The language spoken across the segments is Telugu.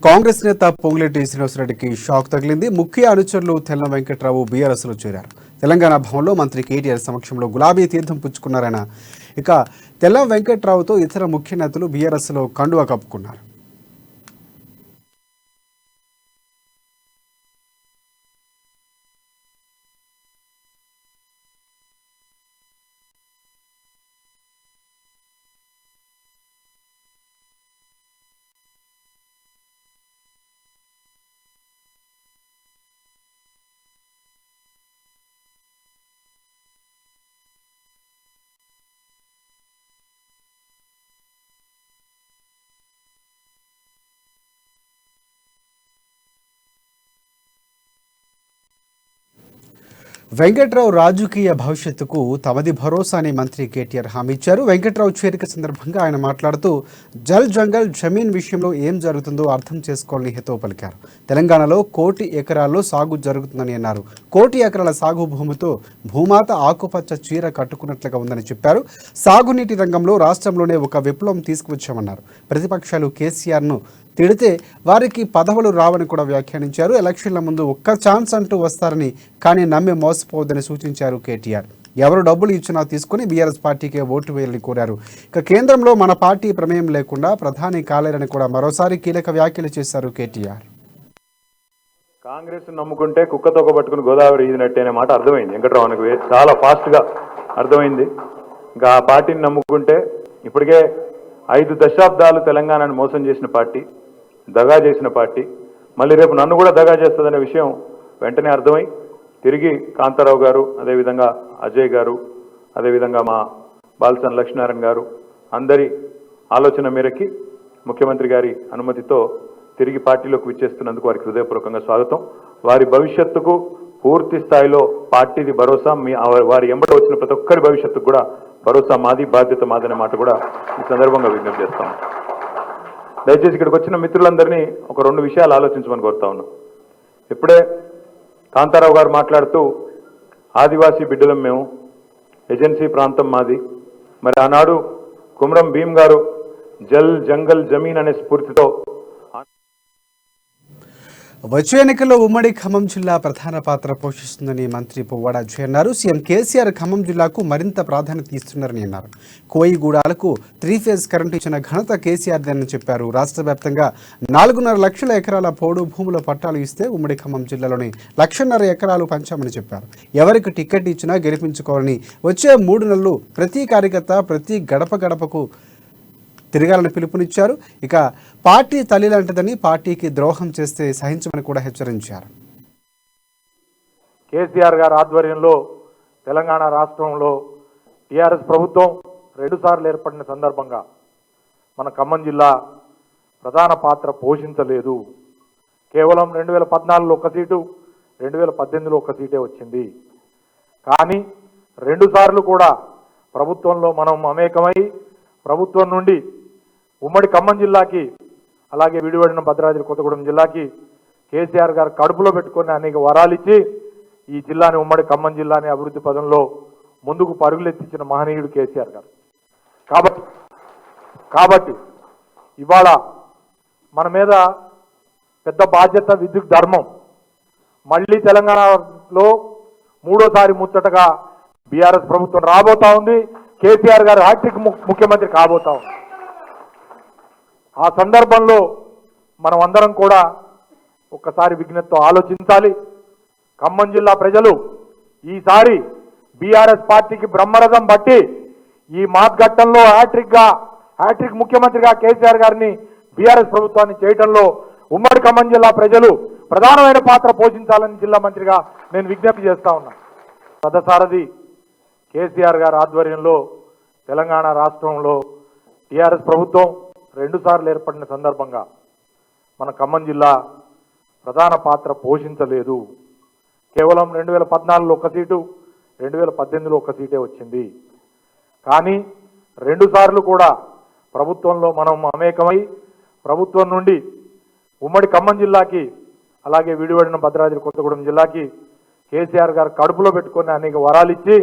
కాంగ్రెస్ నేత పొంగులేటి శ్రీనివాసరెడ్డికి షాక్ తగిలింది. ముఖ్య అనుచరులు తెల్లం వెంకట్రావు బీఆర్ఎస్లో చేరారు. తెలంగాణ భవన్లో మంత్రి కేటీఆర్ సమక్షంలో గులాబీ తీర్థం పుచ్చుకున్నారాయన. ఇక తెల్లం వెంకట్రావుతో ఇతర ముఖ్య నేతలు బీఆర్ఎస్లో కండువా కప్పుకున్నారు. వెంకట్రావు రాజకీయ భవిష్యత్తుకు తమది భరోసా అని మంత్రి కేటీఆర్ హామీ ఇచ్చారు. వెంకట్రావు చేరిక సందర్భంగా ఆయన మాట్లాడుతూ జల్ జంగల్ జమీన్ విషయంలో ఏం జరుగుతుందో అర్థం చేసుకోవాలని హితవు పలికారు. తెలంగాణలో 1 కోటి ఎకరాల్లో సాగు జరుగుతుందని అన్నారు. 1 కోటి ఎకరాల సాగు భూమితో భూమాత ఆకుపచ్చ చీర కట్టుకున్నట్లుగా ఉందని చెప్పారు. సాగునీటి రంగంలో రాష్ట్రంలోనే ఒక విప్లవం తీసుకువచ్చామన్నారు. ప్రతిపక్షాలు కేసీఆర్ను తిడితే వారికి పదవులు రావని కూడా వ్యాఖ్యానించారు. ఎలక్షన్ల ముందు ఒక్క ఛాన్స్ అంటూ వస్తారని, కానీ నమ్మి మోసపోవద్దని సూచించారు కేటీఆర్. ఎవరు డబ్బులు ఇచ్చినా తీసుకుని బీఆర్ఎస్ పార్టీకే ఓటు వేయాలని కోరారు. ఇక కేంద్రంలో మన పార్టీ ప్రమేయం లేకుండా ప్రధాని కాలేరని కూడా మరోసారి కీలక వ్యాఖ్యలు చేశారు కేటీఆర్. కాంగ్రెస్ నమ్ముకుంటే కుక్కతోక పట్టుకుని గోదావరి ఈదినట్టే అనే మాట అర్థమైంది. వెంకటరావునికి చాలా ఫాస్ట్గా అర్థమైంది. ఇంకా ఆ పార్టీని నమ్ముకుంటే ఇప్పటికే 5 దశాబ్దాలు తెలంగాణను మోసం చేసిన పార్టీ, దగా చేసిన పార్టీ, మళ్ళీ రేపు నన్ను కూడా దగా చేస్తుందనే విషయం వెంటనే అర్థమై తిరిగి కాంతారావు గారు, అదేవిధంగా అజయ్ గారు, అదేవిధంగా మా బాలసన్ లక్ష్మీనారాయణ గారు అందరి ఆలోచన మేరకి ముఖ్యమంత్రి గారి అనుమతితో తిరిగి పార్టీలోకి విచ్చేస్తున్నందుకు వారికి హృదయపూర్వకంగా స్వాగతం. వారి భవిష్యత్తుకు పూర్తి స్థాయిలో పార్టీది భరోసా, వారి ఎంబడ వచ్చిన ప్రతి ఒక్కరి భవిష్యత్తుకు కూడా భరోసా మాది, బాధ్యత మాదనే మాట కూడా ఈ సందర్భంగా విజ్ఞప్తి చేస్తాం. దయచేసి ఇక్కడికి వచ్చిన మిత్రులందరినీ ఒక 2 విషయాలు ఆలోచించమని కోరుతా ఉన్నాం. ఇప్పుడే కాంతారావు గారు మాట్లాడుతూ ఆదివాసీ బిడ్డలం మేము, ఏజెన్సీ ప్రాంతం మాది, మరి ఆనాడు కుమ్రం భీం గారు జల్ జంగల్ జమీన్ అనే స్ఫూర్తితో వచ్చే ఎన్నికల్లో ఉమ్మడి ఖమ్మం జిల్లా ప్రధాన పాత్ర పోషిస్తుందని మంత్రి పువ్వాడ అజయ్ అన్నారు. సీఎం కేసీఆర్ ఖమ్మం జిల్లాకు మరింత ప్రాధాన్యత ఇస్తున్నారని అన్నారు. కోయిగూడాలకు 3 ఫేజ్ కరెంటు ఇచ్చిన ఘనత కేసీఆర్దని చెప్పారు. రాష్ట్ర వ్యాప్తంగా 4.5 లక్షల ఎకరాల పోడు భూముల పట్టాలు ఇస్తే ఉమ్మడి ఖమ్మం జిల్లాలోని 1.5 ఎకరాలు పంచామని చెప్పారు. ఎవరికి టికెట్ ఇచ్చినా గెలిపించుకోవాలని, వచ్చే 3 నెలలు ప్రతి కార్యకర్త ప్రతి గడప గడపకు తిరగాలని పిలుపునిచ్చారు. ఇక పార్టీ తల్లి లాంటిదని, పార్టీకి ద్రోహం చేస్తే సహించమని కూడా హెచ్చరించారు. కేసీఆర్ గారి ఆధ్వర్యంలో తెలంగాణ రాష్ట్రంలో టీఆర్ఎస్ ప్రభుత్వం 2 సార్లు ఏర్పడిన సందర్భంగా మన ఖమ్మం జిల్లా ప్రధాన పాత్ర పోషించలేదు. కేవలం 2014లో 1 సీటు, 2018లో 1 సీటే వచ్చింది. కానీ 2 సార్లు కూడా ప్రభుత్వంలో మనం మమేకమై ప్రభుత్వం నుండి ఉమ్మడి ఖమ్మం జిల్లాకి, అలాగే విడివడిన భద్రాద్రి కొత్తగూడెం జిల్లాకి కేసీఆర్ గారు కడుపులో పెట్టుకుని అనేక వరాలు ఇచ్చి ఈ జిల్లాని, ఉమ్మడి ఖమ్మం జిల్లాని అభివృద్ధి పదంలో ముందుకు పరుగులెత్తించిన మహనీయుడు కేసీఆర్ గారు. కాబట్టి ఇవాళ మన మీద పెద్ద బాధ్యత, విద్యుత్ ధర్మం. మళ్ళీ తెలంగాణలో 3వసారి ముచ్చటగా బీఆర్ఎస్ ప్రభుత్వం రాబోతా ఉంది. కేసీఆర్ గారు హ్యాట్రిక్ ముఖ్యమంత్రి కాబోతా ఉంది. ఆ సందర్భంలో మనం అందరం కూడా ఒక్కసారి విజ్ఞతతో ఆలోచించాలి. ఖమ్మం జిల్లా ప్రజలు ఈసారి బీఆర్ఎస్ పార్టీకి బ్రహ్మరథం బట్టి ఈ మాత్ఘట్టంలో హ్యాట్రిక్ ముఖ్యమంత్రిగా కేసీఆర్ గారిని, బీఆర్ఎస్ ప్రభుత్వాన్ని చేయడంలో ఉమ్మడి ఖమ్మం జిల్లా ప్రజలు ప్రధానమైన పాత్ర పోషించాలని జిల్లా మంత్రిగా నేను విజ్ఞప్తి చేస్తా ఉన్నా. రథసారథి కేసీఆర్ గారి ఆధ్వర్యంలో తెలంగాణ రాష్ట్రంలో టీఆర్ఎస్ ప్రభుత్వం 2 సార్లు ఏర్పడిన సందర్భంగా మన ఖమ్మం జిల్లా ప్రధాన పాత్ర పోషించలేదు. కేవలం 2014లో 1 సీటు, 2018లో 1 సీటే వచ్చింది. కానీ 2 సార్లు కూడా ప్రభుత్వంలో మనం మమేకమై ప్రభుత్వం నుండి ఉమ్మడి ఖమ్మం జిల్లాకి, అలాగే విడివడిన భద్రాద్రి కొత్తగూడెం జిల్లాకి కేసీఆర్ గారు కడుపులో పెట్టుకుని అనేక వరాలు ఇచ్చి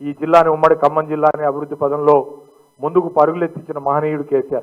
ఈ జిల్లాని, ఉమ్మడి ఖమ్మం జిల్లాని అభివృద్ధి పదంలో ముందుకు పరుగులెత్తించిన మహనీయుడు కేసీఆర్.